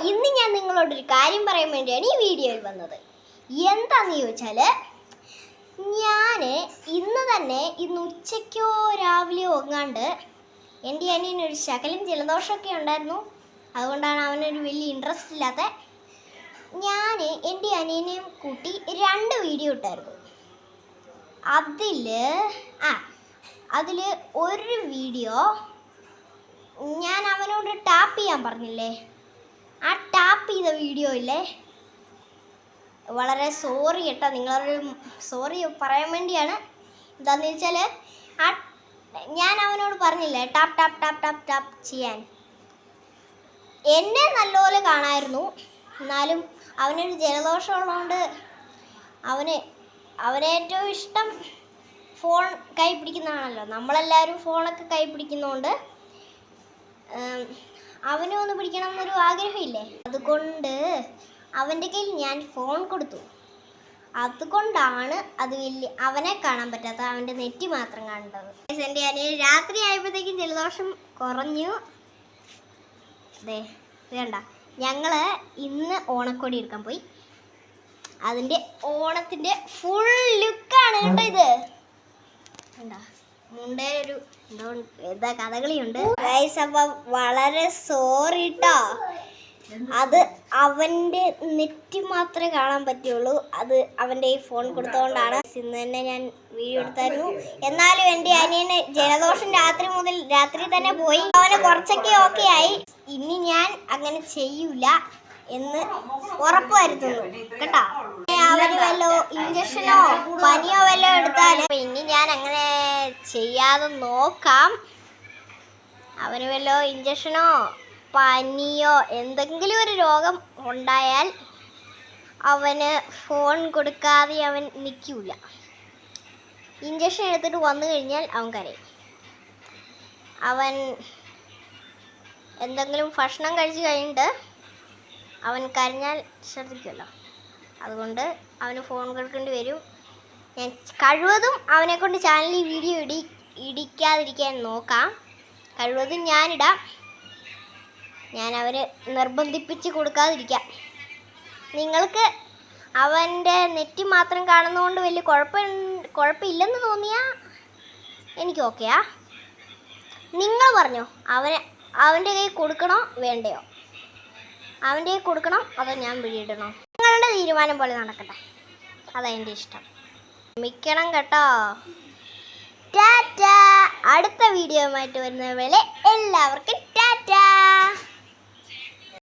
ഇന്ന് ഞാൻ നിങ്ങളോടൊരു കാര്യം പറയാൻ വേണ്ടിയാണ് ഈ വീഡിയോയിൽ വന്നത്. എന്താണെന്ന് ചോദിച്ചാൽ, ഞാൻ ഇന്ന് ഉച്ചയ്ക്കോ രാവിലെയോ ഒങ്ങാണ്ട് എൻ്റെ അനിയനൊരു ശകലം ജലദോഷമൊക്കെ ഉണ്ടായിരുന്നു. അതുകൊണ്ടാണ് അവനൊരു വലിയ ഇൻട്രസ്റ്റ് ഇല്ലാത്ത. ഞാൻ എൻ്റെ അനിയനെയും കൂട്ടി 2 വീഡിയോ ഇട്ടായിരുന്നു. അതിൽ ഒരു വീഡിയോ ഞാൻ അവനോട് ടാപ്പ് ചെയ്യാൻ പറഞ്ഞില്ലേ, ആ ടാപ്പ് ചെയ്ത വീഡിയോ ഇല്ലേ, വളരെ സോറി കേട്ടോ, നിങ്ങളൊരു സോറി പറയാൻ വേണ്ടിയാണ്. എന്താണെന്ന് വെച്ചാൽ, ഞാൻ അവനോട് പറഞ്ഞില്ലേ tap tap tap tap tap ചെയ്യാൻ. എന്നെ നല്ലപോലെ കാണാമായിരുന്നു, എന്നാലും അവനൊരു ജലദോഷം ഉള്ളതുകൊണ്ട് അവനേറ്റവും ഇഷ്ടം ഫോൺ കൈ പിടിക്കുന്നതാണല്ലോ. നമ്മളെല്ലാവരും ഫോണൊക്കെ കൈ പിടിക്കുന്നതുകൊണ്ട് അവനും ഒന്ന് പിടിക്കണം എന്നൊരു ആഗ്രഹമില്ലേ. അതുകൊണ്ട് അവൻ്റെ കയ്യിൽ ഞാൻ ഫോൺ കൊടുത്തു. അതുകൊണ്ടാണ് അവനെ കാണാൻ പറ്റാത്ത, അവൻ്റെ നെറ്റി മാത്രം കാണേണ്ടത്. എൻ്റെ അനിയൻ രാത്രി ആയപ്പോഴത്തേക്കും ജലദോഷം കുറഞ്ഞു. അതെ, വേണ്ട, ഞങ്ങൾ ഇന്ന് ഓണക്കോടി എടുക്കാൻ പോയി. അതിൻ്റെ ഓണത്തിൻ്റെ ഫുൾ ലുക്കാണ് കേട്ടോ ഇത്. വേണ്ട, മുണ്ടേലൊരു എന്താ കഥകളിയുണ്ട്. അപ്പം വളരെ സോറി കേട്ടോ, അത് അവൻ്റെ നെറ്റ് മാത്രമേ കാണാൻ പറ്റുള്ളൂ. അത് അവൻ്റെ ഈ ഫോൺ കൊടുത്തുകൊണ്ടാണ്. ഇന്ന് തന്നെ ഞാൻ വീഡിയോ എടുത്തായിരുന്നു. എന്നാലും എൻ്റെ അനിയന് ജലദോഷം രാത്രി തന്നെ പോയി. അവന് കുറച്ചൊക്കെ ഓക്കെ ആയി. ഇനി ഞാൻ അങ്ങനെ ചെയ്യൂല എന്ന് ഉറപ്പ് വരുത്തുന്നു കേട്ടോ. അവന് വല്ലോ ഇഞ്ചക്ഷനോ പനിയോ വല്ലോ എടുത്താലും ഇനി ഞാൻ അങ്ങനെ ചെയ്യാതെ നോക്കാം. അവന് വല്ലോ ഇഞ്ചക്ഷനോ പനിയോ എന്തെങ്കിലും ഒരു രോഗം ഉണ്ടായാൽ അവന് ഫോൺ കൊടുക്കാതെ അവൻ നിൽക്കില്ല. ഇഞ്ചക്ഷൻ എടുത്തിട്ട് വന്നു കഴിഞ്ഞാൽ അവൻ കരയും. അവൻ എന്തെങ്കിലും ഭക്ഷണം കഴിച്ച് കഴിഞ്ഞിട്ട് അവൻ കരഞ്ഞാൽ ശ്രദ്ധിക്കുമല്ലോ. അതുകൊണ്ട് അവന് ഫോൺ കൊടുക്കേണ്ടി വരും. ഞാൻ കഴിവതും അവനെക്കൊണ്ട് ചാനലിൽ വീഡിയോ ഇടിക്കാതിരിക്കാൻ നോക്കാം. കഴിവതും ഞാനിടാം. ഞാൻ അവന് നിർബന്ധിപ്പിച്ച് കൊടുക്കാതിരിക്കാം. നിങ്ങൾക്ക് അവൻ്റെ നെറ്റ് മാത്രം കാണുന്നതുകൊണ്ട് വലിയ കുഴപ്പമില്ലെന്ന് തോന്നിയാൽ എനിക്ക് ഓക്കെയാ. നിങ്ങൾ പറഞ്ഞോ, അവൻ്റെ കൈ കൊടുക്കണോ വേണ്ടയോ? അവൻ്റെ കൈ കൊടുക്കണം അതോ ഞാൻ പിടിയിടണോ? നിങ്ങളുടെ തീരുമാനം പോലെ നടക്കട്ടെ, അതാ എൻ്റെ ഇഷ്ടം. ക്ഷമിക്കണം കേട്ടോ. ടാറ്റാ. അടുത്ത വീഡിയോയുമായിട്ട് വരുന്ന വേളെ എല്ലാവർക്കും ടാറ്റാ.